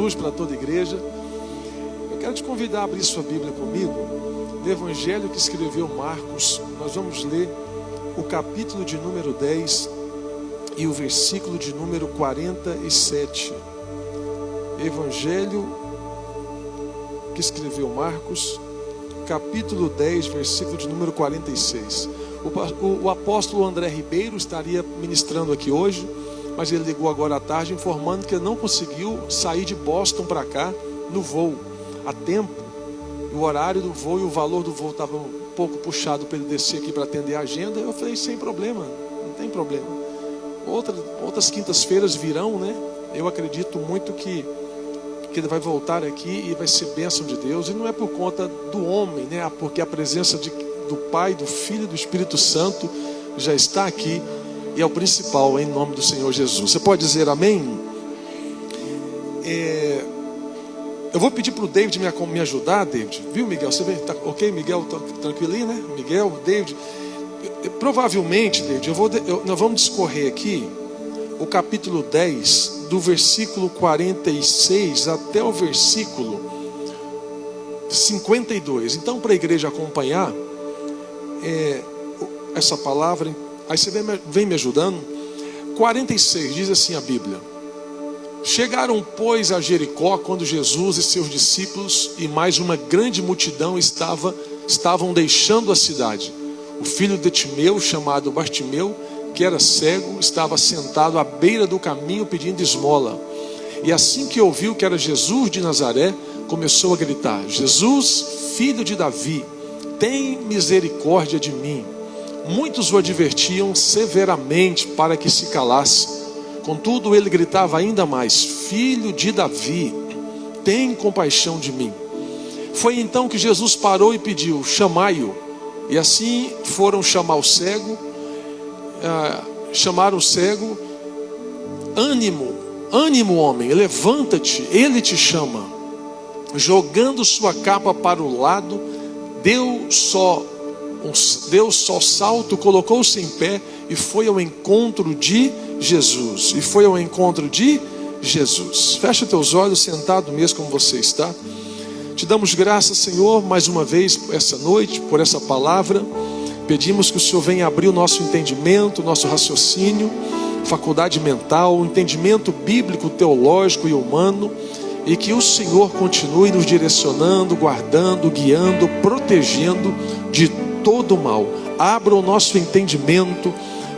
Para toda a igreja. Eu quero te convidar a abrir sua Bíblia comigo no Evangelho que escreveu Marcos. Nós vamos ler o capítulo de número 10 e o versículo de número 47. Evangelho que escreveu Marcos, capítulo 10, versículo de número 46. O apóstolo André Ribeiro estaria ministrando aqui hoje, mas ele ligou agora à tarde informando que ele não conseguiu sair de Boston para cá no voo a tempo. O horário do voo e o valor do voo estava um pouco puxado para ele descer aqui para atender a agenda. Eu falei, sem problema, não tem problema. Outras quintas-feiras virão, né? Eu acredito muito que ele vai voltar aqui e vai ser bênção de Deus. E não é por conta do homem, né? Porque a presença do Pai, do Filho e do Espírito Santo já está aqui. E é o principal, em nome do Senhor Jesus. Você pode dizer amém? Eu vou pedir para o David me ajudar, David. Viu, Miguel? Você vem, tá ok, Miguel? Tá tranquilinho, né? Miguel, David. Provavelmente, David, nós vamos discorrer aqui o capítulo 10, do versículo 46 até o versículo 52. Então, para a igreja acompanhar essa palavra, aí você vem me ajudando. 46, diz assim a Bíblia: chegaram, pois, a Jericó, quando Jesus e seus discípulos e mais uma grande multidão estavam deixando a cidade. O filho de Timeu, chamado Bartimeu, que era cego, estava sentado à beira do caminho pedindo esmola. E assim que ouviu que era Jesus de Nazaré, começou a gritar: Jesus, filho de Davi, tem misericórdia de mim. Muitos o advertiam severamente para que se calasse. Contudo, ele gritava ainda mais: Filho de Davi, tem compaixão de mim. Foi então que Jesus parou e pediu: chamai-o. E assim foram chamar o cego. Chamaram o cego: ânimo homem, levanta-te, ele te chama. Jogando sua capa para o lado, deu só salto, colocou-se em pé e foi ao encontro de Jesus. Fecha teus olhos, sentado mesmo como você está. Te damos graças, Senhor, mais uma vez por essa noite, por essa palavra. Pedimos que o Senhor venha abrir o nosso entendimento, o nosso raciocínio, faculdade mental, o entendimento bíblico, teológico e humano, e que o Senhor continue nos direcionando, guardando, guiando, protegendo de todo mal. Abra o nosso entendimento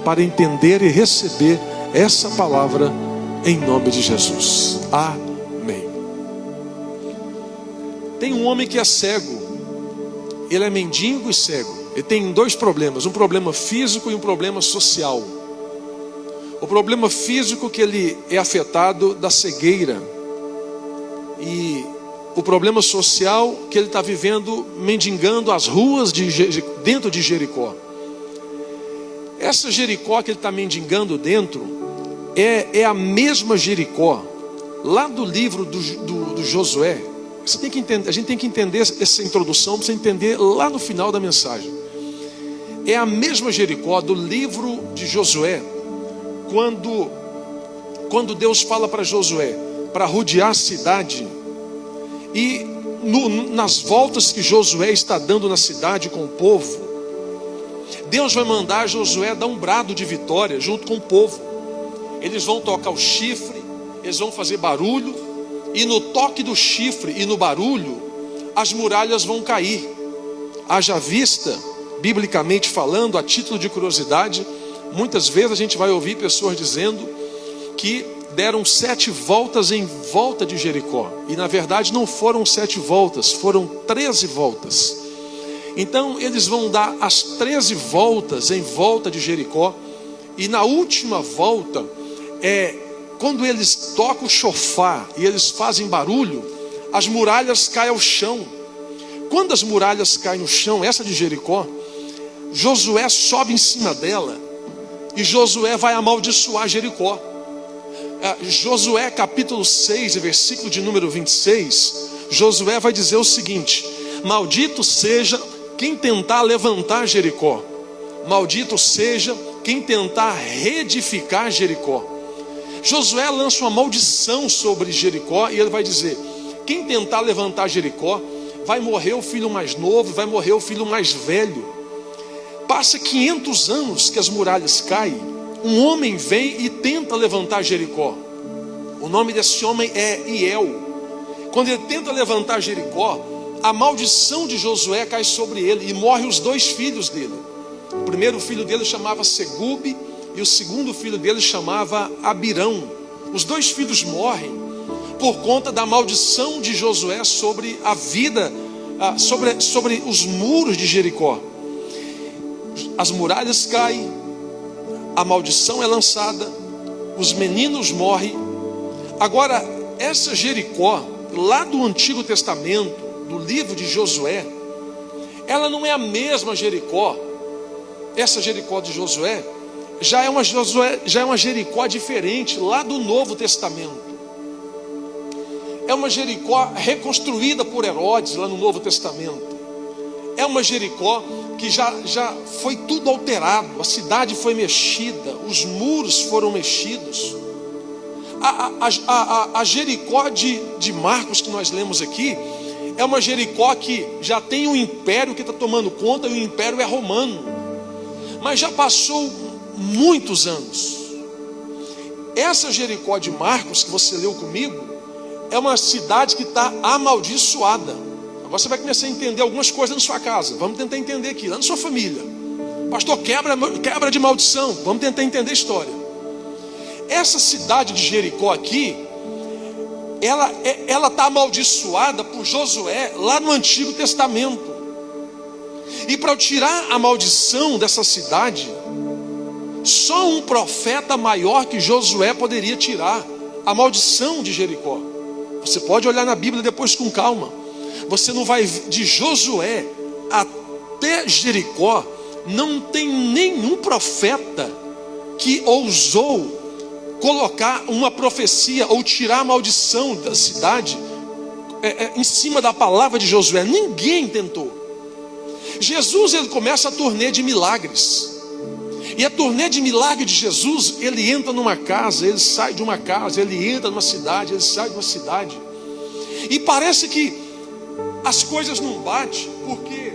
para entender e receber essa palavra em nome de Jesus. Amém. Tem um homem que é cego. Ele é mendigo e cego. Ele tem dois problemas: um problema físico e um problema social. O problema físico, que ele é afetado da cegueira, e o problema social, que ele está vivendo mendigando as ruas dentro de Jericó. Essa Jericó que ele está mendigando dentro é a mesma Jericó lá do livro do Josué. Você tem que entender, a gente tem que entender essa introdução para você entender lá no final da mensagem. É a mesma Jericó do livro de Josué, quando Deus fala para Josué para rodear a cidade. E nas voltas que Josué está dando na cidade com o povo, Deus vai mandar Josué dar um brado de vitória junto com o povo. Eles vão tocar o chifre, eles vão fazer barulho, e no toque do chifre e no barulho, as muralhas vão cair. Haja vista, biblicamente falando, a título de curiosidade, muitas vezes a gente vai ouvir pessoas dizendo que deram 7 voltas em volta de Jericó. E na verdade não foram 7 voltas, foram 13 voltas. Então eles vão dar as 13 voltas em volta de Jericó. E na última volta, quando eles tocam o chofar e eles fazem barulho, as muralhas caem ao chão. Quando as muralhas caem no chão, essa de Jericó, Josué sobe em cima dela e Josué vai amaldiçoar Jericó. Josué capítulo 6, versículo de número 26, Josué vai dizer o seguinte: maldito seja quem tentar levantar Jericó, maldito seja quem tentar reedificar Jericó. Josué lança uma maldição sobre Jericó e ele vai dizer: quem tentar levantar Jericó, vai morrer o filho mais novo, vai morrer o filho mais velho. Passa 500 anos que as muralhas caem, um homem vem e tenta levantar Jericó. O nome desse homem é Iel. Quando ele tenta levantar Jericó, a maldição de Josué cai sobre ele e morre os 2 filhos dele. O primeiro filho dele chamava Segube e o segundo filho dele chamava Abirão. Os 2 filhos morrem por conta da maldição de Josué sobre a vida, sobre os muros de Jericó. As muralhas caem, a maldição é lançada, os meninos morrem. Agora, essa Jericó, lá do Antigo Testamento, do livro de Josué, ela não é a mesma Jericó. Essa Jericó de Josué já é uma Jericó diferente lá do Novo Testamento. É uma Jericó reconstruída por Herodes lá no Novo Testamento. É uma Jericó que já foi tudo alterado, a cidade foi mexida, os muros foram mexidos. A Jericó de Marcos que nós lemos aqui é uma Jericó que já tem um império que está tomando conta, e o império é romano. Mas já passou muitos anos. Essa Jericó de Marcos que você leu comigo é uma cidade que está amaldiçoada. Agora você vai começar a entender algumas coisas na sua casa. Vamos tentar entender aqui, lá na sua família. Pastor, quebra de maldição. Vamos tentar entender a história. Essa cidade de Jericó aqui, ela está amaldiçoada por Josué lá no Antigo Testamento. E para tirar a maldição dessa cidade, só um profeta maior que Josué poderia tirar a maldição de Jericó. Você pode olhar na Bíblia depois com calma. Você não vai de Josué até Jericó, não tem nenhum profeta que ousou colocar uma profecia ou tirar a maldição da cidade em cima da palavra de Josué. Ninguém tentou. Jesus, ele começa a turnê de milagres. E a turnê de milagre de Jesus, ele entra numa casa, ele sai de uma casa, ele entra numa cidade, ele sai de uma cidade. E parece que as coisas não batem, porque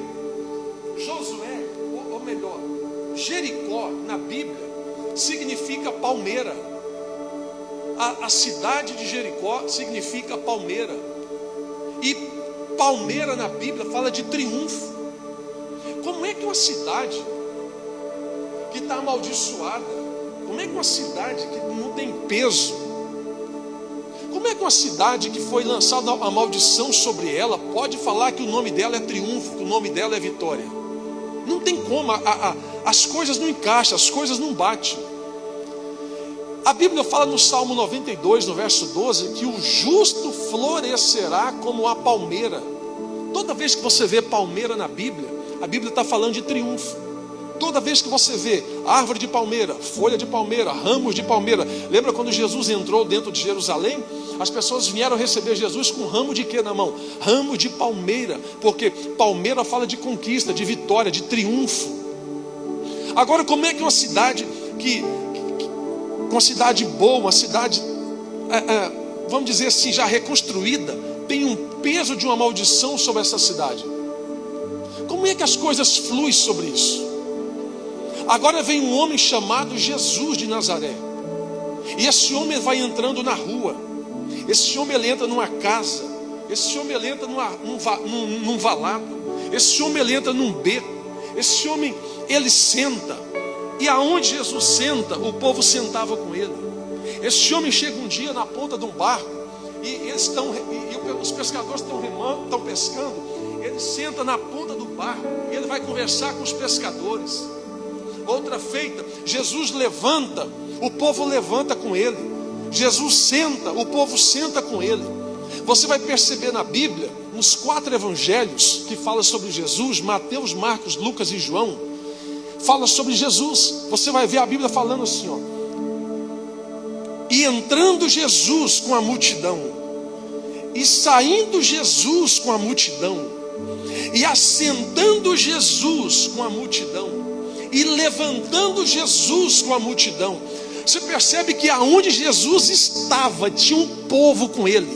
Josué, ou melhor, Jericó na Bíblia significa palmeira. A cidade de Jericó significa palmeira. E palmeira na Bíblia fala de triunfo. Como é que uma cidade que está amaldiçoada, como é que uma cidade que não tem peso, como é que uma cidade que foi lançada a maldição sobre ela pode falar que o nome dela é triunfo, que o nome dela é vitória? Não tem como, as coisas não encaixam, as coisas não batem. A Bíblia fala no Salmo 92, no verso 12, que o justo florescerá como a palmeira. Toda vez que você vê palmeira na Bíblia, a Bíblia está falando de triunfo. Toda vez que você vê árvore de palmeira, folha de palmeira, ramos de palmeira. Lembra quando Jesus entrou dentro de Jerusalém? As pessoas vieram receber Jesus com ramo de quê na mão? Ramo de palmeira. Porque palmeira fala de conquista, de vitória, de triunfo. Agora, como é que uma cidade uma cidade boa, uma cidade, vamos dizer assim, já reconstruída, tem um peso de uma maldição sobre essa cidade? Como é que as coisas fluem sobre isso? Agora vem um homem chamado Jesus de Nazaré. E esse homem vai entrando na rua. Esse homem ele entra numa casa. Esse homem ele entra num valado. Esse homem ele entra num beco. Esse homem ele senta. E aonde Jesus senta, o povo sentava com ele. Esse homem chega um dia na ponta de um barco. E os pescadores estão remando, estão pescando. Ele senta na ponta do barco. E ele vai conversar com os pescadores. Outra feita, Jesus levanta, o povo levanta com ele. Jesus senta, o povo senta com ele. Você vai perceber na Bíblia, nos 4 evangelhos que fala sobre Jesus, Mateus, Marcos, Lucas e João, fala sobre Jesus. Você vai ver a Bíblia falando assim, ó: e entrando Jesus com a multidão, e saindo Jesus com a multidão, e assentando Jesus com a multidão, e levantando Jesus com a multidão, Você percebe que aonde Jesus estava, tinha um povo com ele.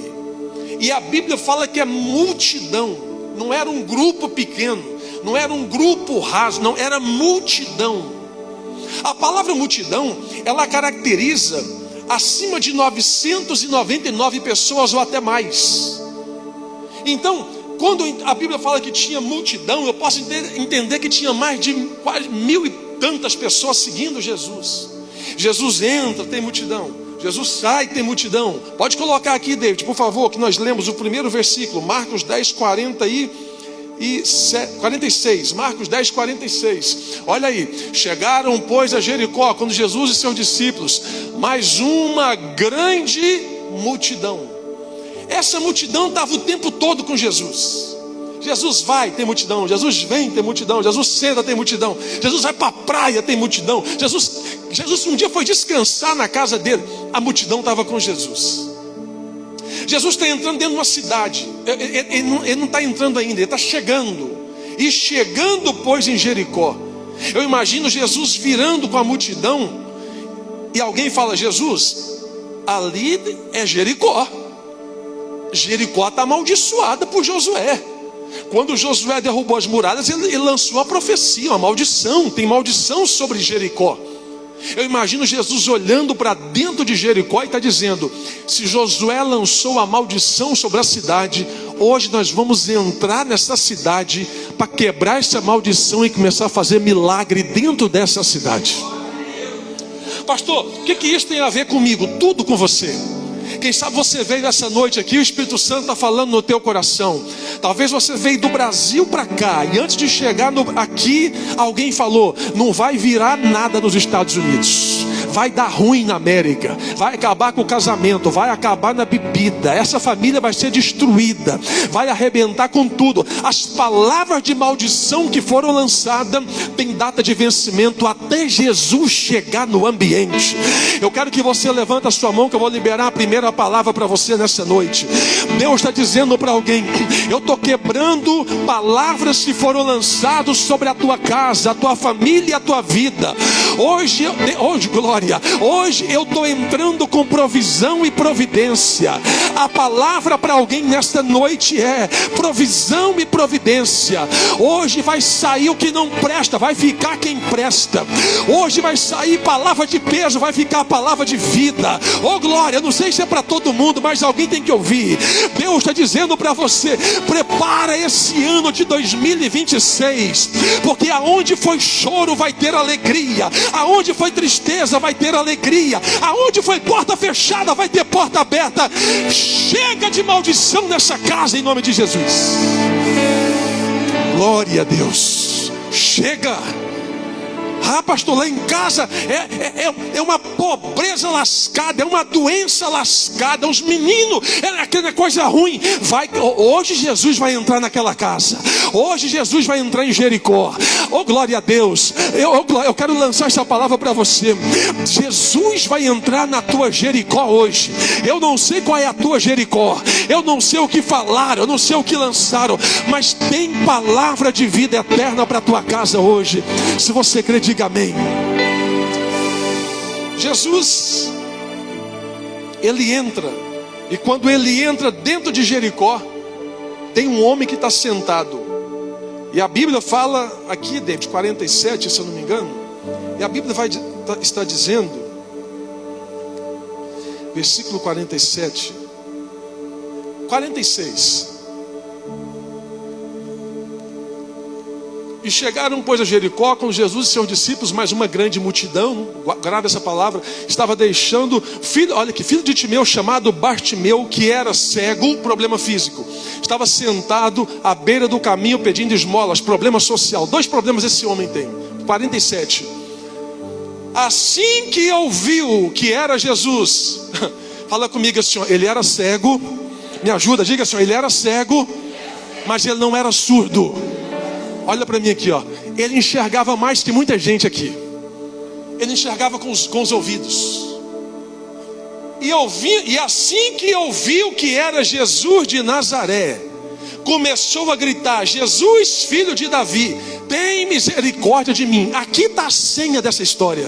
E a Bíblia fala que é multidão. Não era um grupo pequeno, não era um grupo raso, não, era multidão. A palavra multidão, ela caracteriza acima de 999 pessoas ou até mais. Então, quando a Bíblia fala que tinha multidão, eu posso entender que tinha mais de quase 1000 e tantas pessoas seguindo Jesus. Jesus entra, tem multidão. Jesus sai, tem multidão. Pode colocar aqui, David, por favor, que nós lemos o primeiro versículo, Marcos 10, 46. Marcos 10, 46. Olha aí. Chegaram, pois, a Jericó, quando Jesus e seus discípulos, mais uma grande multidão. Essa multidão estava o tempo todo com Jesus. Jesus vai, tem multidão. Jesus vem, tem multidão. Jesus senta, tem multidão. Jesus vai para a praia, tem multidão. Jesus um dia foi descansar na casa dele. A multidão estava com Jesus. Jesus está entrando dentro de uma cidade. Ele não está entrando ainda, ele está chegando. E chegando, pois, em Jericó. Eu imagino Jesus virando com a multidão. E alguém fala: Jesus, ali é Jericó. Jericó está amaldiçoada por Josué. Quando Josué derrubou as muralhas, ele lançou a profecia, uma maldição. Tem maldição sobre Jericó. Eu imagino Jesus olhando para dentro de Jericó e está dizendo: se Josué lançou a maldição sobre a cidade, hoje nós vamos entrar nessa cidade para quebrar essa maldição e começar a fazer milagre dentro dessa cidade. Pastor, o que isso tem a ver comigo? Tudo com você. Quem sabe você veio essa noite aqui, o Espírito Santo está falando no teu coração. Talvez você veio do Brasil para cá, e antes de chegar aqui, alguém falou: não vai virar nada nos Estados Unidos, vai dar ruim na América, vai acabar com o casamento, vai acabar na bebida, essa família vai ser destruída, vai arrebentar com tudo. As palavras de maldição que foram lançadas têm data de vencimento até Jesus chegar no ambiente. Eu quero que você levante a sua mão, que eu vou liberar a primeira palavra para você nessa noite. Deus está dizendo para alguém: eu estou quebrando palavras que foram lançadas sobre a tua casa, a tua família e a tua vida. Hoje, glória, hoje eu estou entrando com provisão e providência. A palavra para alguém nesta noite é provisão e providência. Hoje vai sair o que não presta, vai ficar quem presta. Hoje vai sair palavra de peso, vai ficar a palavra de vida. Oh glória, não sei se é para todo mundo, mas alguém tem que ouvir. Deus está dizendo para você: prepara esse ano de 2026, porque aonde foi choro vai ter alegria, aonde foi tristeza vai ter alegria, aonde foi porta fechada vai ter porta aberta. Chega de maldição nessa casa em nome de Jesus. Glória a Deus. Chega. Ah, pastor, lá em casa é uma pobreza lascada, é uma doença lascada, os meninos, aquela coisa ruim. Hoje Jesus vai entrar naquela casa, hoje Jesus vai entrar em Jericó. Oh glória a Deus. Eu quero lançar essa palavra para você. Jesus vai entrar na tua Jericó hoje. Eu não sei qual é a tua Jericó, eu não sei o que falaram, eu não sei o que lançaram, mas tem palavra de vida eterna para a tua casa hoje. Se você crê, diga amém. Jesus, ele entra, e quando ele entra dentro de Jericó, tem um homem que está sentado. E a Bíblia fala aqui, David, 47, se eu não me engano, e a Bíblia está dizendo, versículo 46. E chegaram, pois, a Jericó com Jesus e seus discípulos, mas uma grande multidão, grave essa palavra, estava deixando filho de Timeu, chamado Bartimeu, que era cego, problema físico, estava sentado à beira do caminho pedindo esmolas, problema social. 2 problemas esse homem tem. 47. Assim que ouviu que era Jesus, fala comigo assim, ele era cego, me ajuda, diga assim, ele era cego, mas ele não era surdo. Olha para mim aqui, ó. Ele enxergava mais que muita gente aqui. Ele enxergava com os ouvidos. E assim que ouviu que era Jesus de Nazaré, começou a gritar: Jesus, filho de Davi, tem misericórdia de mim. Aqui está a senha dessa história.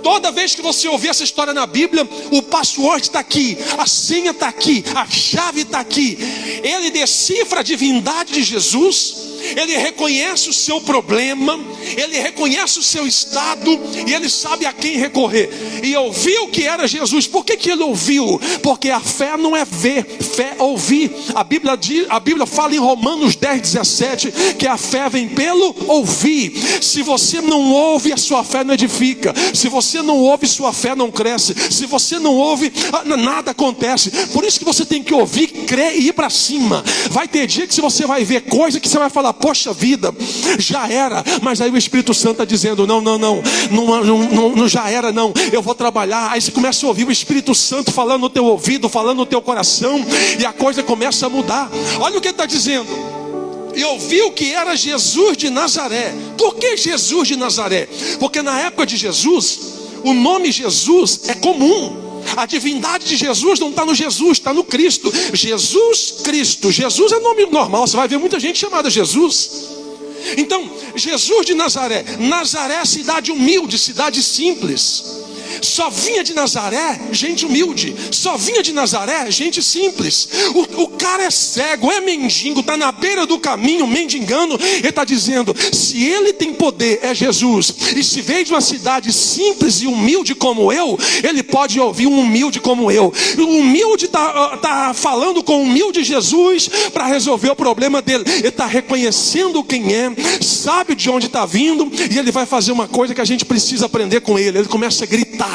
Toda vez que você ouvir essa história na Bíblia, o password está aqui, a senha está aqui, a chave está aqui. Ele decifra a divindade de Jesus, ele reconhece o seu problema, ele reconhece o seu estado, e ele sabe a quem recorrer. E ouviu que era Jesus. Por que ele ouviu? Porque a fé não é ver, fé é ouvir. A Bíblia fala em Romanos 10:17 que a fé vem pelo ouvir. Se você não ouve, a sua fé não edifica. Se você não ouve, sua fé não cresce. Se você não ouve, nada acontece. Por isso que você tem que ouvir, crer e ir para cima. Vai ter dia que você vai ver coisa que você vai falar: poxa vida, já era. Mas aí o Espírito Santo está dizendo: não, já era não, eu vou trabalhar. Aí você começa a ouvir o Espírito Santo falando no teu ouvido, falando no teu coração, e a coisa começa a mudar. Olha o que ele está dizendo: e ouviu que era Jesus de Nazaré. Por que Jesus de Nazaré? Porque na época de Jesus, o nome Jesus é comum. A divindade de Jesus não está no Jesus, está no Cristo. Jesus Cristo. Jesus é nome normal, você vai ver muita gente chamada Jesus. Então, Jesus de Nazaré. Nazaré é cidade humilde, cidade simples. Só vinha de Nazaré gente humilde. Só vinha de Nazaré gente simples. O cara é cego, é mendigo, está na beira do caminho mendigando. Ele está dizendo: se ele tem poder, é Jesus. E se veio de uma cidade simples e humilde como eu, ele pode ouvir um humilde como eu. O humilde está falando com o humilde Jesus para resolver o problema dele. Ele está reconhecendo quem é, sabe de onde está vindo, e ele vai fazer uma coisa que a gente precisa aprender com ele. Ele começa a gritar.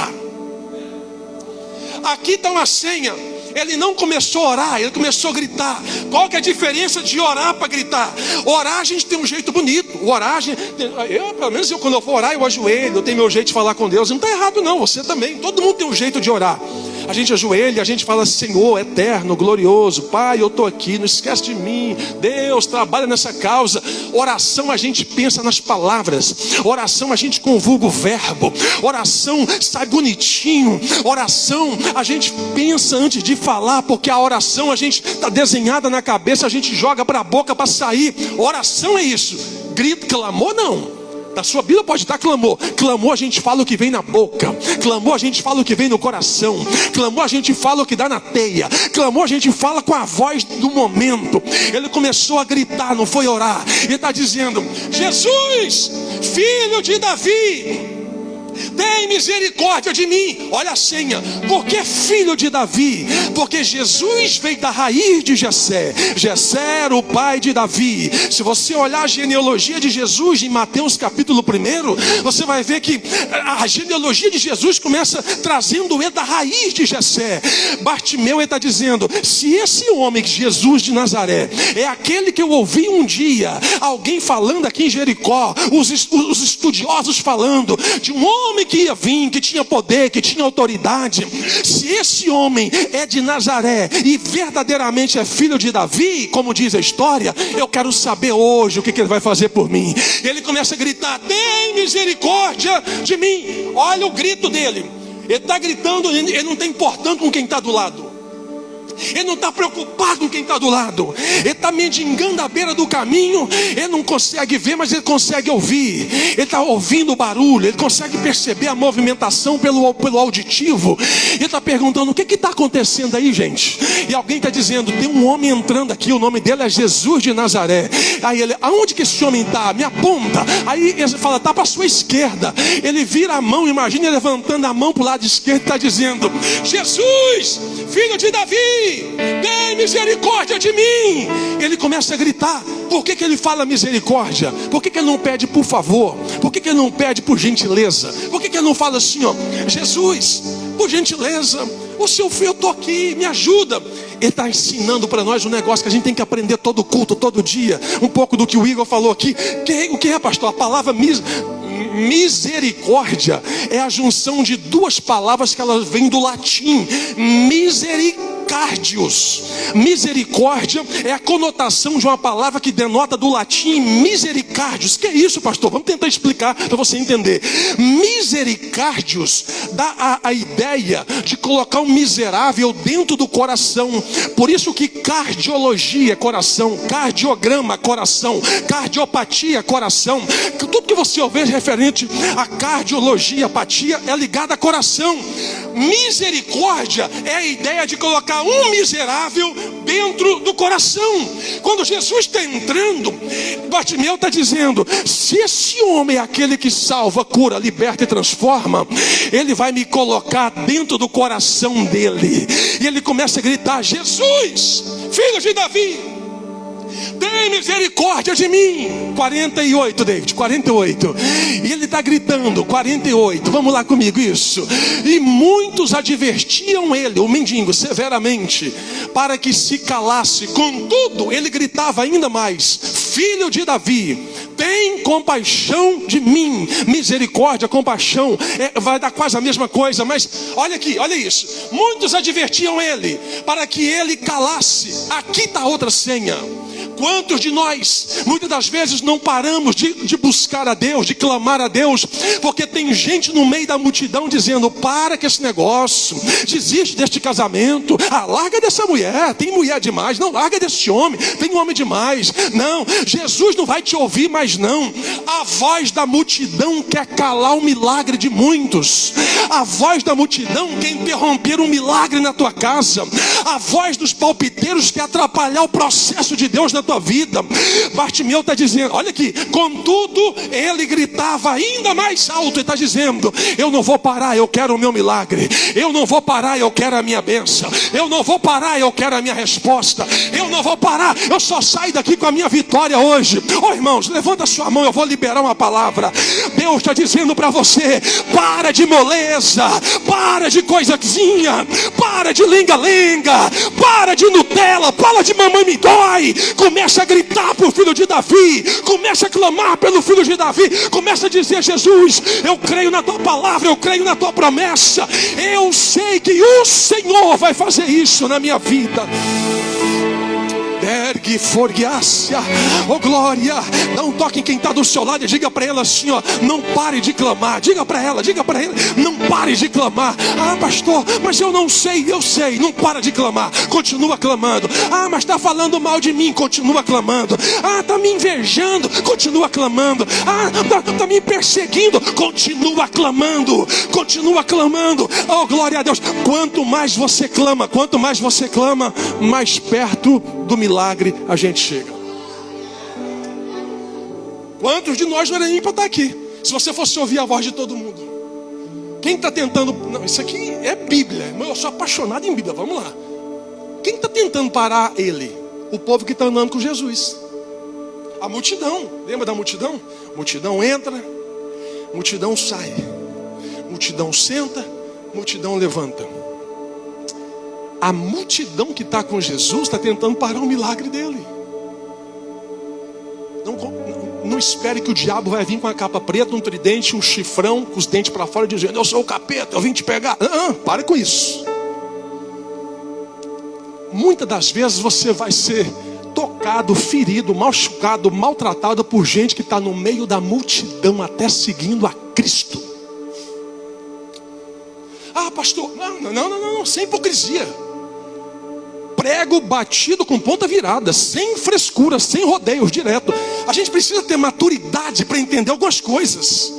Aqui está uma senha. Ele não começou a orar, ele começou a gritar. Qual que é a diferença de orar para gritar? Orar a gente tem um jeito bonito. Orar, pelo menos quando eu for orar, eu ajoelho, eu tenho meu jeito de falar com Deus. Não está errado não, você também. Todo mundo tem um jeito de orar. A gente ajoelha, a gente fala: Senhor eterno, glorioso, Pai, eu estou aqui, não esquece de mim. Deus, trabalha nessa causa. Oração a gente pensa nas palavras. Oração a gente conjuga o verbo. Oração sai bonitinho. Oração a gente pensa antes de falar, porque a oração a gente está desenhada na cabeça, a gente joga para a boca para sair. Oração é isso. Grito, clamor não. Na sua Bíblia pode estar clamor. Clamor a gente fala o que vem na boca. Clamor a gente fala o que vem no coração. Clamor a gente fala o que dá na teia. Clamor a gente fala com a voz do momento. Ele começou a gritar, não foi orar. Ele está dizendo: Jesus, filho de Davi, tem misericórdia de mim. Olha a senha. Por que filho de Davi? Porque Jesus veio da raiz de Jessé. Jessé era o pai de Davi. Se você olhar a genealogia de Jesus em Mateus capítulo 1, você vai ver que a genealogia de Jesus começa trazendo ele da raiz de Jessé. Bartimeu está dizendo: se esse homem, Jesus de Nazaré, é aquele que eu ouvi um dia alguém falando aqui em Jericó, os estudiosos falando de um homem que ia vir, que tinha poder, que tinha autoridade. Se esse homem é de Nazaré e verdadeiramente é filho de Davi, como diz a história, eu quero saber hoje o que ele vai fazer por mim. Ele começa a gritar: tem misericórdia de mim. Olha o grito dele. Ele está gritando, ele não está importando com quem está do lado. Ele não está preocupado com quem está do lado. Ele está mendigando à beira do caminho. Ele não consegue ver, mas ele consegue ouvir. Ele está ouvindo o barulho. Ele consegue perceber a movimentação pelo auditivo. Ele está perguntando: o que está acontecendo aí, gente? E alguém está dizendo: tem um homem entrando aqui, o nome dele é Jesus de Nazaré. Aí ele: aonde que esse homem está? Me aponta. Aí ele fala: está para a sua esquerda. Ele vira a mão, imagina ele levantando a mão para o lado esquerdo e está dizendo: Jesus, filho de Davi, tem misericórdia de mim. Ele começa a gritar. Por que ele fala misericórdia? Por que ele não pede por favor? Por que ele não pede por gentileza? Por que ele não fala assim: ó, Jesus, por gentileza, o seu filho, eu estou aqui, me ajuda. Ele está ensinando para nós um negócio que a gente tem que aprender todo culto, todo dia. Um pouco do que o Igor falou aqui. O que é, pastor? A palavra misericórdia é a junção de duas palavras que elas vêm do latim: misericórdia cardios. Misericórdia é a conotação de uma palavra que denota do latim misericardios. Que é isso, pastor? Vamos tentar explicar para você entender. Misericárdios dá a ideia de colocar um miserável dentro do coração. Por isso que cardiologia é coração, cardiograma coração, cardiopatia coração. Tudo que você ouvir referente a cardiologia, apatia é ligado a coração. Misericórdia é a ideia de colocar um miserável dentro do coração. Quando Jesus está entrando, Bartimeu está dizendo: se esse homem é aquele que salva, cura, liberta e transforma, ele vai me colocar dentro do coração dele. E ele começa a gritar: Jesus, filho de Davi, tem misericórdia de mim. 48, David, 48. E ele está gritando, 48. Vamos lá comigo, isso. E muitos advertiam ele, o mendigo, severamente, para que se calasse. Contudo, ele gritava ainda mais: filho de Davi, tem compaixão de mim. Misericórdia, compaixão, vai dar quase a mesma coisa. Mas olha aqui, olha isso. Muitos advertiam ele para que ele calasse. Aqui está outra senha. Quantos de nós, muitas das vezes, não paramos de buscar a Deus, de clamar a Deus, porque tem gente no meio da multidão dizendo: para com esse negócio, desiste deste casamento, larga dessa mulher, tem mulher demais, não, larga desse homem, tem homem demais, não, Jesus não vai te ouvir mais não. A voz da multidão quer calar o milagre de muitos, a voz da multidão quer interromper um milagre na tua casa, a voz dos palpiteiros quer atrapalhar o processo de Deus na tua vida. Bartimeu está dizendo, olha aqui, contudo ele gritava ainda mais alto e está dizendo: eu não vou parar, eu quero o meu milagre, eu não vou parar, eu quero a minha bênção, eu não vou parar, eu quero a minha resposta, eu não vou parar, eu só saio daqui com a minha vitória hoje. Irmãos, levanta a sua mão, eu vou liberar uma palavra. Deus está dizendo para você: para de moleza, para de coisazinha, para de lenga-lenga, para de Nutella, para de mamãe me dói. Começa a gritar para o filho de Davi, começa a clamar pelo filho de Davi, começa a dizer: Jesus, eu creio na tua palavra, eu creio na tua promessa, eu sei que o Senhor vai fazer isso na minha vida. Ergue forgiácia, oh glória. Dá um toque em quem está do seu lado e diga para ela assim, ó: não pare de clamar. Diga para ela, não pare de clamar. Pastor, mas eu não sei. Eu sei, não para de clamar, continua clamando. Mas está falando mal de mim, continua clamando. Está me invejando, continua clamando. Está me perseguindo, continua clamando, continua clamando. Oh glória a Deus. Quanto mais você clama, mais perto do milagre a gente chega. Quantos de nós não era nem para estar aqui se você fosse ouvir a voz de todo mundo? Quem está tentando... Não, isso aqui é Bíblia. Eu sou apaixonado em Bíblia, vamos lá. Quem está tentando parar ele? O povo que está andando com Jesus. A multidão, lembra da multidão? Multidão entra, multidão sai, multidão senta, multidão levanta. A multidão que está com Jesus está tentando parar o milagre dele. Não espere que o diabo vai vir com a capa preta, um tridente, um chifrão, com os dentes para fora, dizendo: eu sou o capeta, eu vim te pegar. Para com isso. Muitas das vezes você vai ser tocado, ferido, machucado, maltratado por gente que está no meio da multidão, até seguindo a Cristo. Pastor, não, sem hipocrisia. Prego batido com ponta virada, sem frescura, sem rodeios, direto. A gente precisa ter maturidade para entender algumas coisas.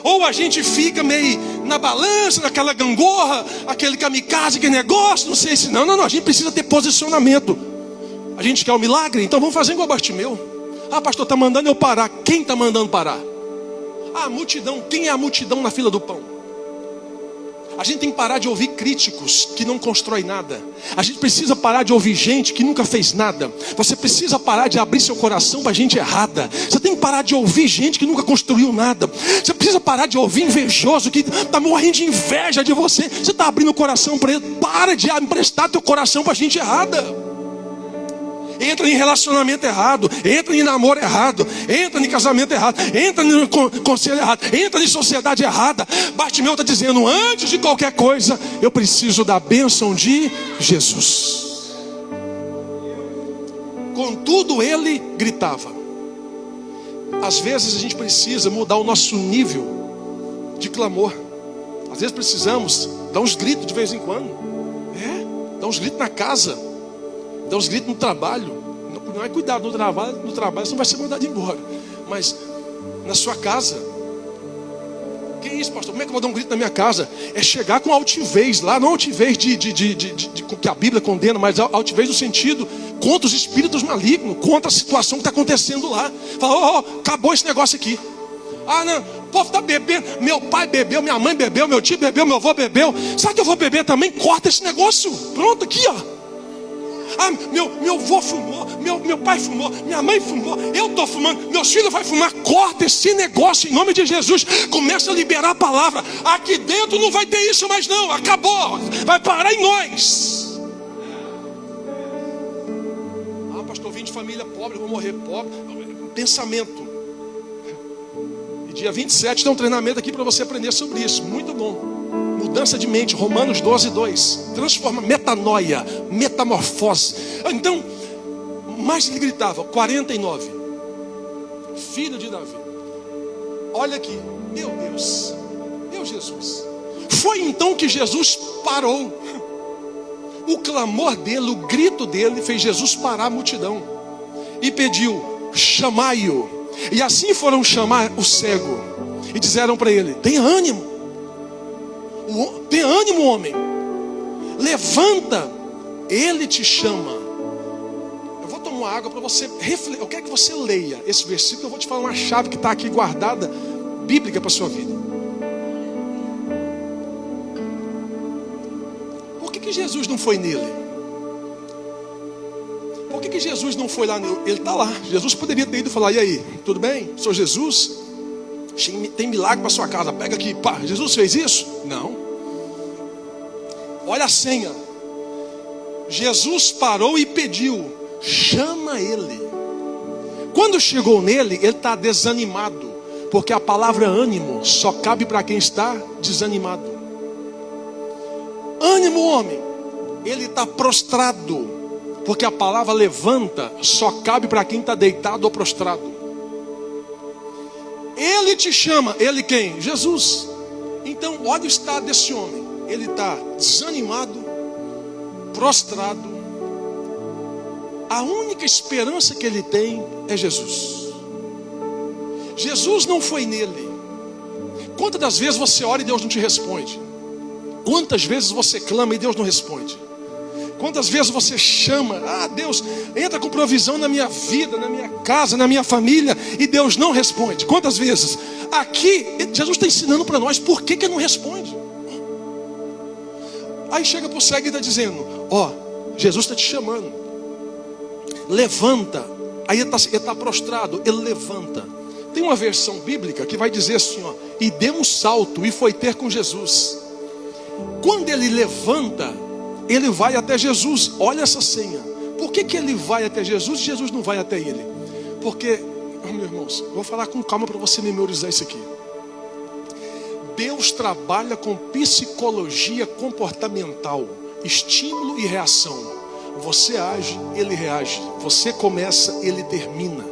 Ou a gente fica meio na balança, naquela gangorra, aquele kamikaze, aquele negócio, não sei se... Não, a gente precisa ter posicionamento. A gente quer o milagre, então vamos fazer igual Bartimeu. Pastor, está mandando eu parar. Quem está mandando parar? A multidão. Quem é a multidão na fila do pão? A gente tem que parar de ouvir críticos que não constroem nada. A gente precisa parar de ouvir gente que nunca fez nada. Você precisa parar de abrir seu coração para gente errada. Você tem que parar de ouvir gente que nunca construiu nada. Você precisa parar de ouvir invejoso que está morrendo de inveja de você. Você está abrindo o coração para ele. Para de emprestar teu coração para gente errada. entra em relacionamento errado, entra em namoro errado, entra em casamento errado, entra em conselho errado, entra em sociedade errada. Bartimeu está dizendo: antes de qualquer coisa, eu preciso da bênção de Jesus. Contudo, ele gritava. Às vezes a gente precisa mudar o nosso nível de clamor. Às vezes precisamos dar uns gritos de vez em quando. Dar uns gritos na casa, dar uns gritos no trabalho. Não é cuidado no trabalho você não vai ser mandado embora. Mas na sua casa. Que isso, pastor? Como é que eu vou dar um grito na minha casa? É chegar com altivez lá, não altivez que a Bíblia condena, mas altivez no sentido contra os espíritos malignos, contra a situação que está acontecendo lá. Fala: acabou esse negócio aqui. Ah, não, o povo está bebendo. Meu pai bebeu, minha mãe bebeu, meu tio bebeu, meu avô bebeu. Sabe que eu vou beber também? Corta esse negócio. Pronto, aqui, ó. Ah, meu avô fumou, meu pai fumou, minha mãe fumou, eu estou fumando, meus filhos vão fumar. Corta esse negócio em nome de Jesus. Começa a liberar a palavra. Aqui dentro não vai ter isso mais não. Acabou. Vai parar em nós. Ah, pastor, vim de família pobre, vou morrer pobre. Pensamento. Dia 27 tem um treinamento aqui para você aprender sobre isso. Muito bom. Mudança de mente. Romanos 12:2. Transforma, metanoia, metamorfose. Então, mais ele gritava: 49. Filho de Davi. Olha aqui. Meu Deus. Meu Jesus. Foi então que Jesus parou. O clamor dele, o grito dele fez Jesus parar a multidão. E pediu: chamai-o. E assim foram chamar o cego e disseram para ele: tem ânimo, homem, levanta, ele te chama. Eu vou tomar água para você refletir. Eu quero que você leia esse versículo. Eu vou te falar uma chave que está aqui guardada, bíblica, para a sua vida. Por que Jesus não foi nele? Por que Jesus não foi lá? Ele está lá. Jesus poderia ter ido e falar: e aí, tudo bem? Sou Jesus? Tem milagre para sua casa, pega aqui. Pá, Jesus fez isso? Não. Olha a senha. Jesus parou e pediu: chama ele. Quando chegou nele, ele está desanimado, porque a palavra ânimo só cabe para quem está desanimado. Ânimo, homem. Ele está prostrado, porque a palavra levanta só cabe para quem está deitado ou prostrado. Ele te chama. Ele quem? Jesus. Então olha o estado desse homem. Ele está desanimado, prostrado. A única esperança que ele tem é Jesus. Jesus não foi nele. Quantas das vezes você ora e Deus não te responde? Quantas vezes você clama e Deus não responde? Quantas vezes você chama: ah, Deus, entra com provisão na minha vida, na minha casa, na minha família, e Deus não responde? Quantas vezes? Aqui, Jesus está ensinando para nós por que ele não responde. Aí chega para o cego e está dizendo: ó, Jesus está te chamando, levanta. Aí ele está prostrado, ele levanta. Tem uma versão bíblica que vai dizer assim, ó: e deu um salto e foi ter com Jesus. Quando ele levanta, ele vai até Jesus. Olha essa senha. Por que ele vai até Jesus e Jesus não vai até ele? Porque, meus irmãos, eu vou falar com calma para você memorizar isso aqui. Deus trabalha com psicologia comportamental, estímulo e reação. Você age, ele reage. Você começa, ele termina.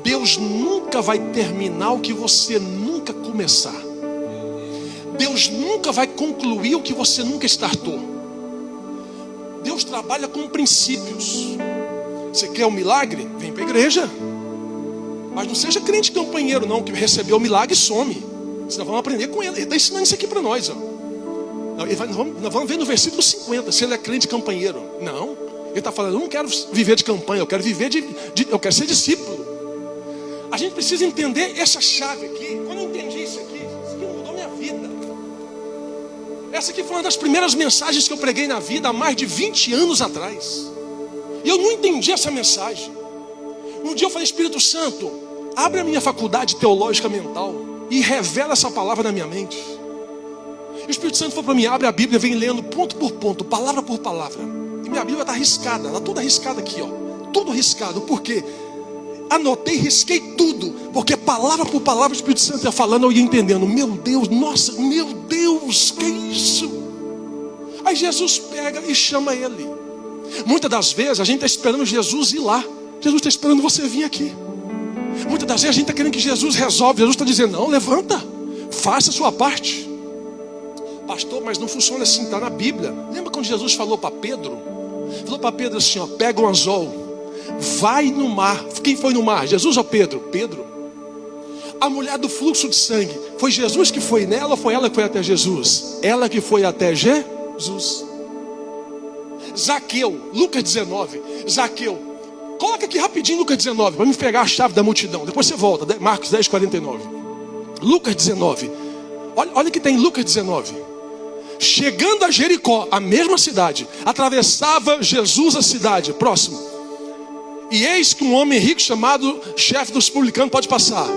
Deus nunca vai terminar o que você nunca começar. Deus nunca vai concluir o que você nunca startou. Deus trabalha com princípios. Você quer um milagre? Vem para a igreja. Mas não seja crente campanheiro não, que recebeu o milagre e some. Senão vamos aprender com ele. Ele está ensinando isso aqui para nós, ó. Nós vamos ver no versículo 50, se ele é crente campanheiro. Não, ele está falando: eu não quero viver de campanha, eu quero viver eu quero ser discípulo. A gente precisa entender essa chave aqui. Quando eu entendi isso aqui mudou minha vida. Essa aqui foi uma das primeiras mensagens que eu preguei na vida há mais de 20 anos atrás. E eu não entendi essa mensagem. Um dia eu falei: Espírito Santo, abre a minha faculdade teológica mental e revela essa palavra na minha mente. E o Espírito Santo falou para mim: abre a Bíblia, vem lendo ponto por ponto, palavra por palavra. E minha Bíblia está arriscada, ela toda arriscada aqui, ó. tudo riscado. Por quê? Anotei, risquei tudo, porque palavra por palavra o Espírito Santo ia falando, eu ia entendendo. Meu Deus, nossa, meu Deus, que isso? Aí Jesus pega e chama ele. Muitas das vezes a gente está esperando Jesus ir lá. Jesus está esperando você vir aqui. Muitas das vezes a gente está querendo que Jesus resolve. Jesus está dizendo, não, levanta, faça a sua parte. Pastor, mas não funciona assim, está na Bíblia. Lembra quando Jesus falou para Pedro? Falou para Pedro assim, ó, pega um anzol, vai no mar. Quem foi no mar? Jesus ou Pedro? Pedro. A mulher do fluxo de sangue, foi Jesus que foi nela ou foi ela que foi até Jesus? Ela que foi até Jesus. Zaqueu, Lucas 19. Zaqueu, coloca aqui rapidinho Lucas 19, para me pegar a chave da multidão. Depois você volta, Marcos 10, 49. Lucas 19. Olha o que tem em Lucas 19. Chegando a Jericó, a mesma cidade, atravessava Jesus a cidade. Próximo. E eis que um homem rico chamado chefe dos publicanos, pode passar,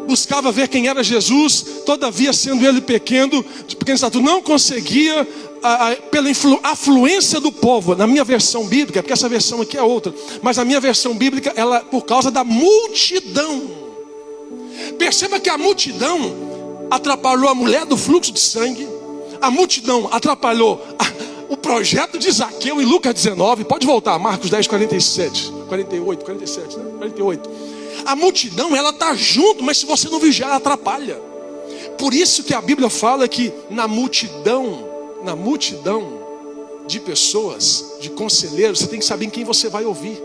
buscava ver quem era Jesus. Todavia, sendo ele pequeno, de pequena estatura, não conseguia, pela afluência do povo. Na minha versão bíblica, porque essa versão aqui é outra, mas a minha versão bíblica, ela por causa da multidão. Perceba que a multidão atrapalhou a mulher do fluxo de sangue. A multidão atrapalhou o projeto de Zaqueu em Lucas 19. Pode voltar, Marcos 10, 47, 48, 47, né? 48. A multidão, ela está junto, mas se você não vigiar, ela atrapalha. Por isso que a Bíblia fala que na multidão de pessoas, de conselheiros, você tem que saber em quem você vai ouvir.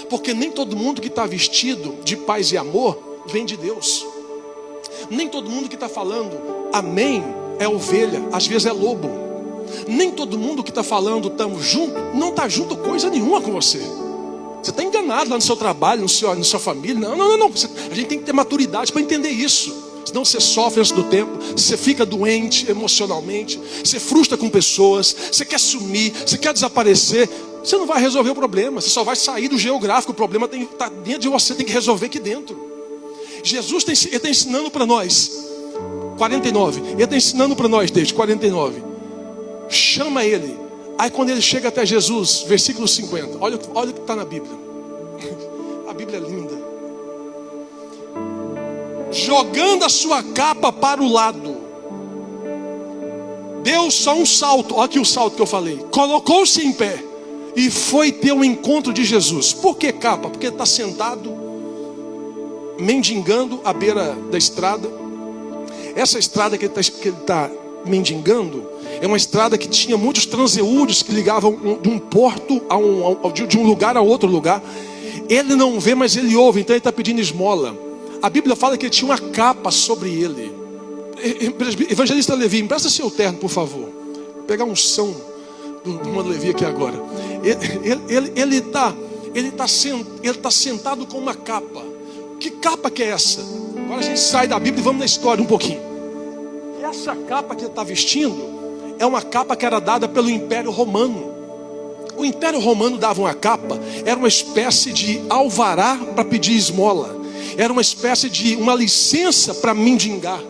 Porque nem todo mundo que está vestido de paz e amor vem de Deus. Nem todo mundo que está falando amém é ovelha, às vezes é lobo. Nem todo mundo que está falando estamos juntos, não está junto coisa nenhuma com você. Você está enganado lá no seu trabalho, na sua família. Não. A gente tem que ter maturidade para entender isso. Senão você sofre antes do tempo, você fica doente emocionalmente, você frustra com pessoas, você quer sumir, você quer desaparecer. Você não vai resolver o problema, você só vai sair do geográfico. O problema está dentro de você, tem que resolver aqui dentro. Jesus está ensinando para nós, 49, ele está ensinando para nós desde 49. Chama ele. Aí quando ele chega até Jesus, versículo 50, olha o que está na Bíblia. A Bíblia é linda. Jogando a sua capa para o lado, deu só um salto. Olha aqui o salto que eu falei. Colocou-se em pé e foi ter um encontro de Jesus. Por que capa? Porque ele está sentado mendigando à beira da estrada. Essa estrada que ele está mendigando é uma estrada que tinha muitos transeúntes que ligavam de um porto de um lugar a outro lugar. Ele não vê, mas ele ouve, então ele está pedindo esmola. A Bíblia fala que ele tinha uma capa sobre ele. Evangelista Levi, empresta seu terno, por favor. Vou pegar um som do irmão Levi aqui agora. Ele está sentado com uma capa. Que capa que é essa? Agora a gente sai da Bíblia e vamos na história um pouquinho. Essa capa que ele está vestindo é uma capa que era dada pelo Império Romano. O Império Romano dava uma capa, era uma espécie de alvará para pedir esmola. Era uma espécie de uma licença para mendigar.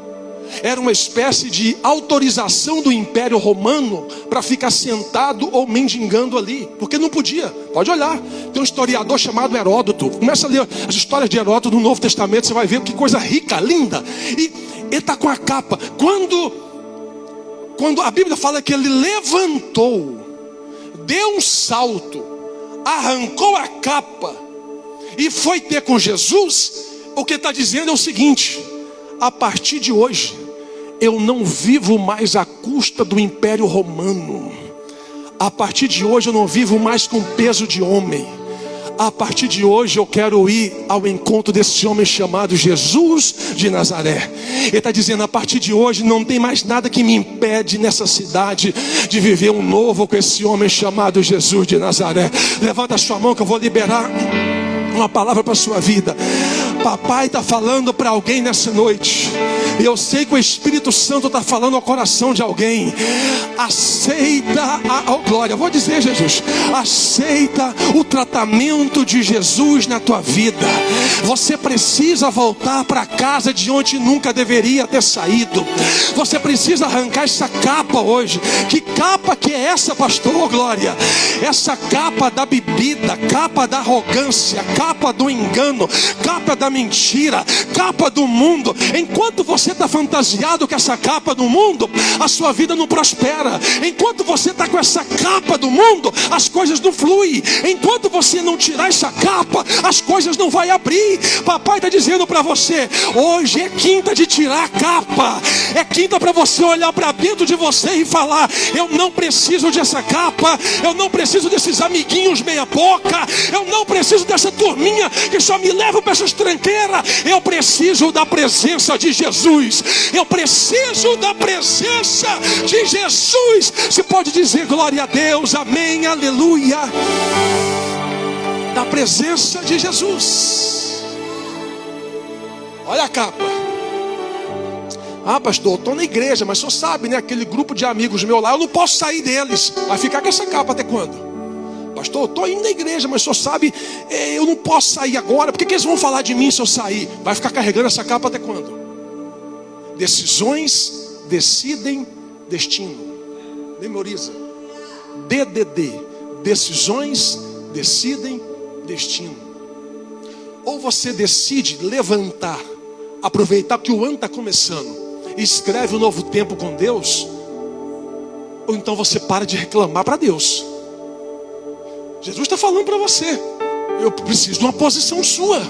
Era uma espécie de autorização do Império Romano para ficar sentado ou mendigando ali, porque não podia. Pode olhar, tem um historiador chamado Heródoto. Começa a ler as histórias de Heródoto no Novo Testamento, você vai ver que coisa rica, linda. E ele está com a capa. Quando a Bíblia fala que ele levantou, deu um salto, arrancou a capa e foi ter com Jesus, o que está dizendo é o seguinte: a partir de hoje, eu não vivo mais à custa do Império Romano. A partir de hoje, eu não vivo mais com peso de homem. A partir de hoje, eu quero ir ao encontro desse homem chamado Jesus de Nazaré. Ele está dizendo, a partir de hoje, não tem mais nada que me impede nessa cidade de viver um novo com esse homem chamado Jesus de Nazaré. Levanta a sua mão que eu vou liberar uma palavra para a sua vida. Papai está falando para alguém nessa noite. Eu sei que o Espírito Santo está falando ao coração de alguém. Aceita glória, vou dizer, Jesus, aceita o tratamento de Jesus na tua vida. Você precisa voltar para casa de onde nunca deveria ter saído. Você precisa arrancar essa capa hoje. Que capa que é essa, pastor? Glória. Essa capa da bebida, capa da arrogância, capa do engano, capa da mentira, capa do mundo. Enquanto você está fantasiado com essa capa do mundo, a sua vida não prospera. Enquanto você está com essa capa do mundo, as coisas não fluem. Enquanto você não tirar essa capa, as coisas não vão abrir. Papai está dizendo para você, hoje é quinta de tirar a capa. É quinta para você olhar para dentro de você e falar: eu não preciso dessa capa, eu não preciso desses amiguinhos meia boca, eu não preciso dessa turminha que só me leva para essas tranqueiras. Eu preciso da presença de Jesus. Eu preciso da presença de Jesus. Você pode dizer glória a Deus, amém, aleluia. Da presença de Jesus. Olha a capa. Ah, pastor, eu estou na igreja, mas o senhor sabe, né? Aquele grupo de amigos meu lá, eu não posso sair deles. Vai ficar com essa capa até quando? Pastor, eu estou indo na igreja, mas o senhor sabe, eu não posso sair agora. Por que eles vão falar de mim se eu sair? Vai ficar carregando essa capa até quando? Decisões decidem destino. Memoriza. DDD. Decisões decidem destino. Ou você decide levantar, aproveitar que o ano está começando e escreve um novo tempo com Deus, ou então você para de reclamar para Deus. Jesus está falando para você: eu preciso de uma posição sua.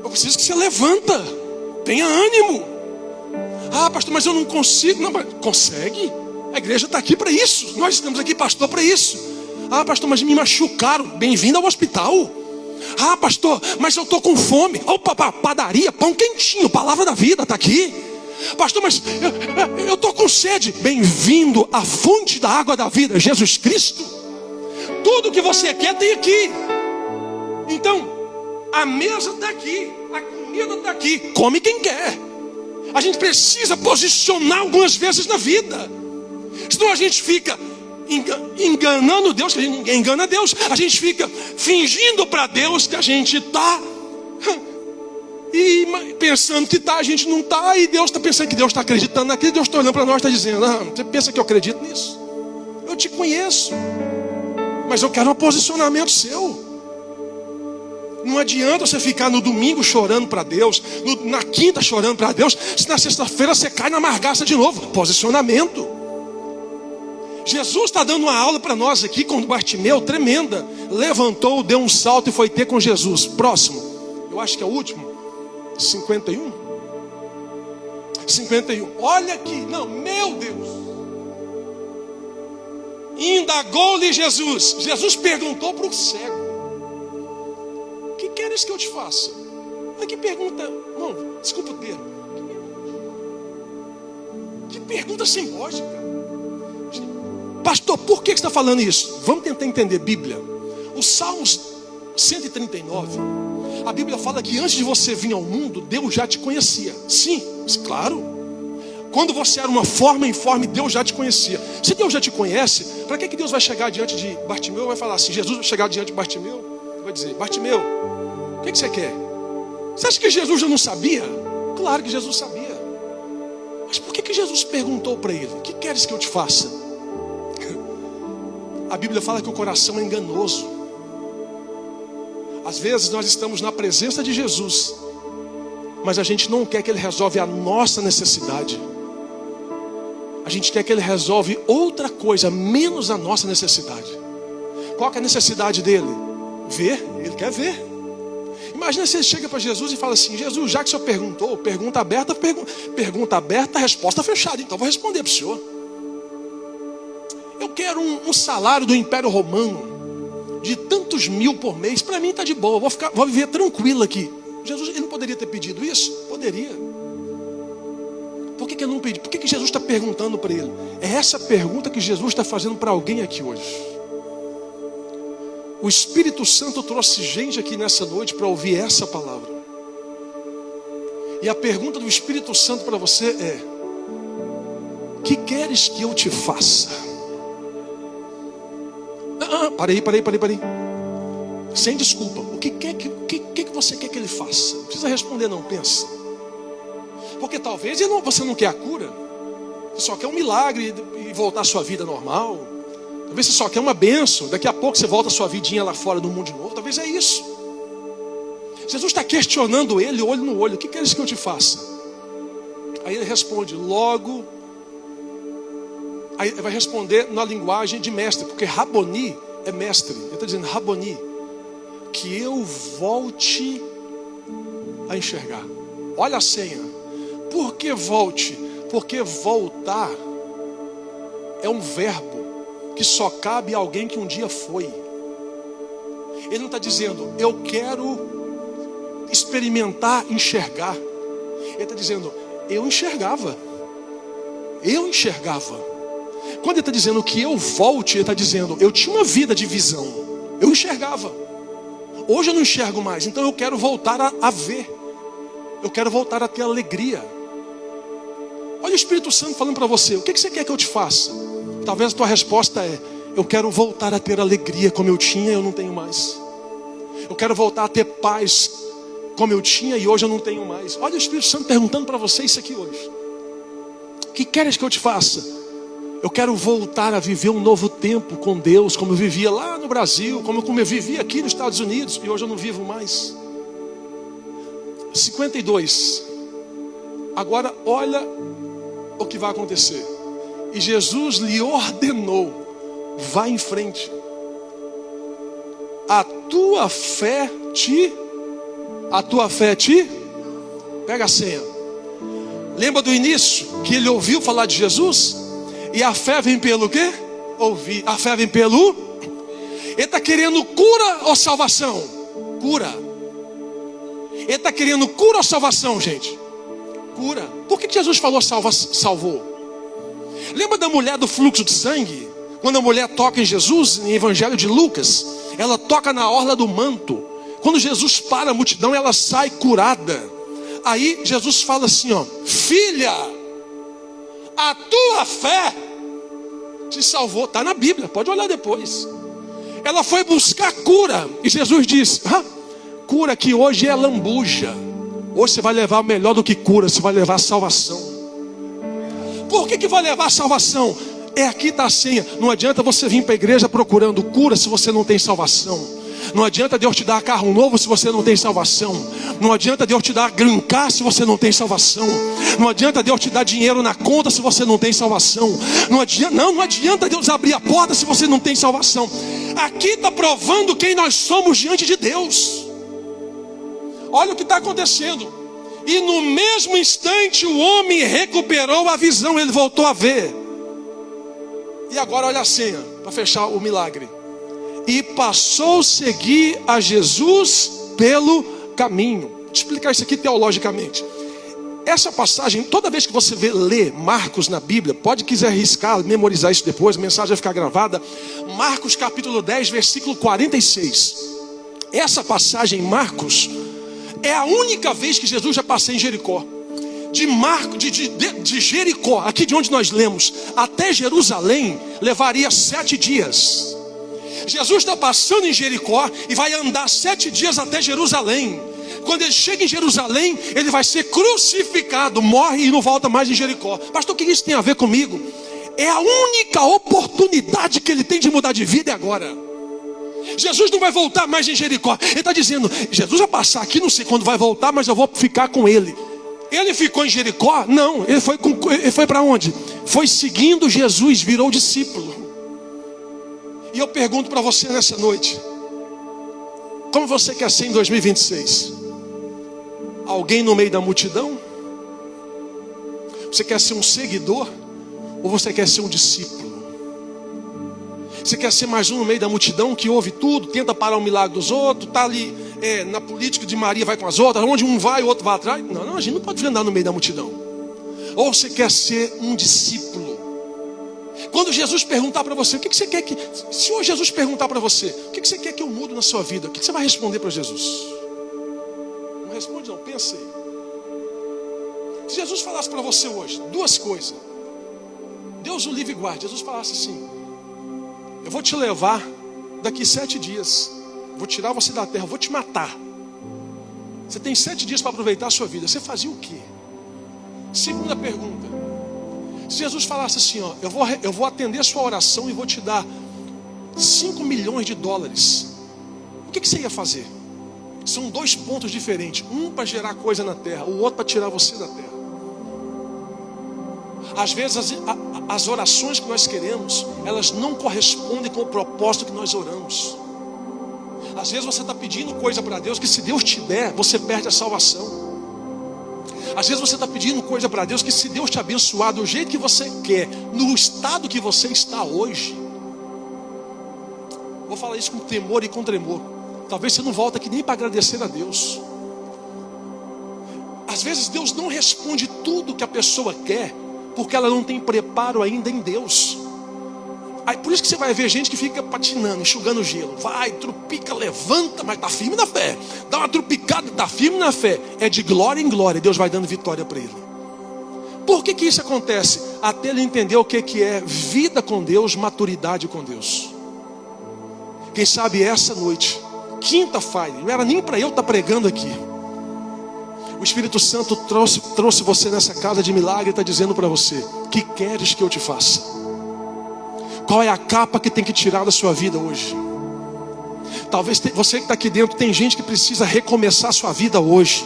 Eu preciso que você levanta, tenha ânimo. Ah, pastor, mas eu não consigo. Não, mas consegue. A igreja está aqui para isso. Nós estamos aqui, pastor, para isso. Ah, pastor, mas me machucaram. Bem-vindo ao hospital. Ah, pastor, mas eu estou com fome. Opa, padaria, pão quentinho, palavra da vida está aqui. Pastor, mas eu estou com sede. Bem-vindo à fonte da água da vida, Jesus Cristo. Tudo que você quer tem aqui. Então, a mesa está aqui, a comida está aqui. Come quem quer. A gente precisa posicionar algumas vezes na vida. Senão a gente fica enganando Deus, que ninguém engana Deus. A gente fica fingindo para Deus que a gente está, e pensando que está, a gente não está. E Deus está pensando que Deus está acreditando naquilo. Deus está olhando para nós e está dizendo: ah, você pensa que eu acredito nisso? Eu te conheço, mas eu quero um posicionamento seu. Não adianta você ficar no domingo chorando para Deus, na quinta chorando para Deus, se na sexta-feira você cai na margaça de novo. Posicionamento. Jesus está dando uma aula para nós aqui com Bartimeu, tremenda. Levantou, deu um salto e foi ter com Jesus. Próximo, eu acho que é o último, 51. Olha aqui, não, meu Deus. Indagou-lhe Jesus. Jesus perguntou para o cego: o que queres que eu te faça? Olha que pergunta, não, desculpa o termo. Que pergunta sem lógica. Pastor, por que você está falando isso? Vamos tentar entender Bíblia. O Salmos 139, a Bíblia fala que antes de você vir ao mundo, Deus já te conhecia. Sim, claro. Quando você era uma forma informe, Deus já te conhecia. Se Deus já te conhece, para que Deus vai chegar diante de Bartimeu e vai falar assim? Jesus vai chegar diante de Bartimeu e vai dizer: Bartimeu, o que você quer? Você acha que Jesus já não sabia? Claro que Jesus sabia. Mas por que Jesus perguntou para ele: o que queres que eu te faça? A Bíblia fala que o coração é enganoso. Às vezes nós estamos na presença de Jesus, mas a gente não quer que Ele resolva a nossa necessidade. A gente quer que Ele resolva outra coisa, menos a nossa necessidade. Qual que é a necessidade dele? Ver, Ele quer ver. Imagina se ele chega para Jesus e fala assim: Jesus, já que o senhor perguntou, pergunta aberta, resposta fechada. Então vou responder para o senhor. Eu quero um salário do Império Romano de tantos mil por mês. Para mim está de boa, vou viver tranquilo aqui. Jesus, ele não poderia ter pedido isso? Poderia. Por que ele não pediu? Por que Jesus está perguntando para ele? É essa pergunta que Jesus está fazendo para alguém aqui hoje. O Espírito Santo trouxe gente aqui nessa noite para ouvir essa palavra. E a pergunta do Espírito Santo para você é: que queres que eu te faça? Parei. Sem desculpa. O que você quer que ele faça? Não precisa responder não, pensa. Porque talvez você não quer a cura. Você só quer um milagre e voltar à sua vida normal. Talvez você só quer uma bênção. Daqui a pouco você volta a sua vidinha lá fora do mundo de novo. Talvez é isso. Jesus está questionando ele, olho no olho: o que queres que eu te faça? Aí ele responde logo. Aí ele vai responder na linguagem de mestre, porque Raboni é mestre. Ele está dizendo: Raboni, que eu volte a enxergar. Olha a senha. Por que volte? Porque voltar é um verbo que só cabe a alguém que um dia foi. Ele não está dizendo: eu quero experimentar enxergar. Ele está dizendo: eu enxergava. Quando ele está dizendo que eu volte, ele está dizendo: eu tinha uma vida de visão, eu enxergava. Hoje eu não enxergo mais, então eu quero voltar a ver. Eu quero voltar a ter alegria. Olha o Espírito Santo falando para você: o que você quer que eu te faça? Talvez a tua resposta é: eu quero voltar a ter alegria como eu tinha e eu não tenho mais. Eu quero voltar a ter paz como eu tinha e hoje eu não tenho mais. Olha o Espírito Santo perguntando para você isso aqui hoje: o que queres que eu te faça? Eu quero voltar a viver um novo tempo com Deus, como eu vivia lá no Brasil, como eu vivia aqui nos Estados Unidos, e hoje eu não vivo mais. 52. Agora olha o que vai acontecer. E Jesus lhe ordenou: vá em frente. A tua fé te... Pega a senha. Lembra do início que ele ouviu falar de Jesus? E a fé vem pelo quê? Ouvir. A fé vem pelo... Ele está querendo cura ou salvação? Cura. Ele está querendo cura ou salvação, gente? Cura. Por que Jesus falou salvou? Lembra da mulher do fluxo de sangue? Quando a mulher toca em Jesus, no Evangelho de Lucas, ela toca na orla do manto. Quando Jesus para a multidão, ela sai curada. Aí Jesus fala assim, ó: filha, a tua fé te salvou. Está na Bíblia, pode olhar depois. Ela foi buscar cura. E Jesus diz: cura que hoje é lambuja. Hoje você vai levar melhor do que cura, você vai levar salvação. Por que vai levar salvação? Aqui está a senha. Não adianta você vir para a igreja procurando cura se você não tem salvação. Não adianta Deus te dar carro novo se você não tem salvação. Não adianta Deus te dar green card se você não tem salvação. Não adianta Deus te dar dinheiro na conta se você não tem salvação. Não adianta Deus abrir a porta se você não tem salvação. Aqui está provando quem nós somos diante de Deus. Olha o que está acontecendo. E no mesmo instante o homem recuperou a visão. Ele voltou a ver. E agora olha a senha para fechar o milagre. E passou a seguir a Jesus pelo caminho. Vou te explicar isso aqui teologicamente. Essa passagem, toda vez que você lê Marcos na Bíblia, pode quiser arriscar, memorizar isso depois, a mensagem vai ficar gravada. Marcos capítulo 10, versículo 46. Essa passagem em Marcos é a única vez que Jesus já passou em Jericó. De Jericó, aqui de onde nós lemos, até Jerusalém, levaria 7 dias. Jesus está passando em Jericó e vai andar 7 dias até Jerusalém. Quando ele chega em Jerusalém, ele vai ser crucificado, morre e não volta mais em Jericó. Pastor, o que isso tem a ver comigo? É a única oportunidade que ele tem de mudar de vida agora. Jesus não vai voltar mais em Jericó. Ele está dizendo: Jesus vai passar aqui, não sei quando vai voltar, mas eu vou ficar com ele. Ele ficou em Jericó? Não, ele foi para onde? Foi seguindo Jesus, virou discípulo. E eu pergunto para você nessa noite: como você quer ser em 2026? Alguém no meio da multidão? Você quer ser um seguidor? Ou você quer ser um discípulo? Você quer ser mais um no meio da multidão que ouve tudo, tenta parar o milagre dos outros, está ali na política de Maria, vai com as outras, onde um vai, o outro vai atrás? Não, a gente não pode andar no meio da multidão. Ou você quer ser um discípulo? Quando Jesus perguntar para você, o que você quer que... Se hoje Jesus perguntar para você, o que você quer que eu na sua vida, o que você vai responder para Jesus? Não responde não, pensa aí. Se Jesus falasse para você hoje, duas coisas. Deus o livre e guarde. Jesus falasse assim: eu vou te levar daqui 7 dias. Vou tirar você da terra, vou te matar. Você tem 7 dias para aproveitar a sua vida. Você fazia o quê? Segunda pergunta. Se Jesus falasse assim, ó, eu vou atender a sua oração e vou te dar 5 milhões de dólares. O que você ia fazer? São 2 pontos diferentes. Um para gerar coisa na terra, o outro para tirar você da terra. Às vezes as orações que nós queremos, elas não correspondem com o propósito que nós oramos. Às vezes você está pedindo coisa para Deus que se Deus te der, você perde a salvação. Às vezes você está pedindo coisa para Deus que se Deus te abençoar do jeito que você quer, no estado que você está hoje, vou falar isso com temor e com tremor, talvez você não volta aqui nem para agradecer a Deus. Às vezes Deus não responde tudo que a pessoa quer, porque ela não tem preparo ainda em Deus. Aí por isso que você vai ver gente que fica patinando, enxugando gelo. Vai, trupica, levanta, mas está firme na fé. Dá uma trupicada, está firme na fé. É de glória em glória, Deus vai dando vitória para ele. Por que isso acontece? Até ele entender o que é vida com Deus, maturidade com Deus. Quem sabe essa noite, quinta-feira, não era nem para eu estar pregando aqui. O Espírito Santo trouxe você nessa casa de milagre e está dizendo para você: que queres que eu te faça? Qual é a capa que tem que tirar da sua vida hoje? Talvez você que está aqui dentro, tem gente que precisa recomeçar a sua vida hoje.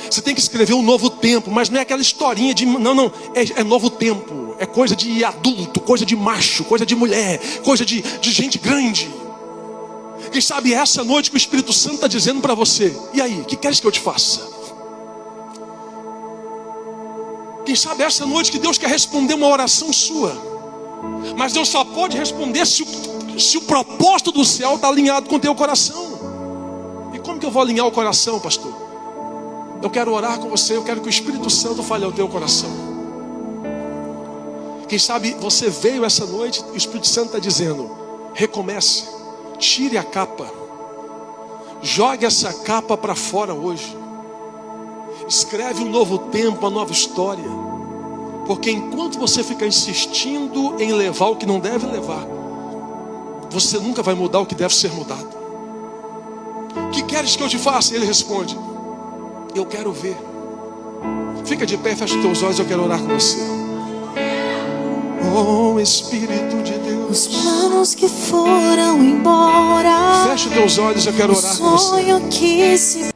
Você tem que escrever um novo tempo, mas não é aquela historinha de... Não, é novo tempo. É coisa de adulto, coisa de macho, coisa de mulher, coisa de gente grande. Quem sabe essa noite que o Espírito Santo está dizendo para você: e aí, o que queres que eu te faça? Quem sabe essa noite que Deus quer responder uma oração sua. Mas Deus só pode responder se o propósito do céu está alinhado com o teu coração. E como que eu vou alinhar o coração, pastor? Eu quero orar com você, eu quero que o Espírito Santo fale ao teu coração. Quem sabe você veio essa noite e o Espírito Santo está dizendo: recomece, tire a capa, jogue essa capa para fora hoje. Escreve um novo tempo, uma nova história. Porque enquanto você ficar insistindo em levar o que não deve levar, você nunca vai mudar o que deve ser mudado. O que queres que eu te faça? Ele responde: eu quero ver. Fica de pé, fecha os teus olhos, eu quero orar com você. Oh Espírito de Deus, os planos que foram embora, fecha os teus olhos, eu quero orar com você. O sonho que se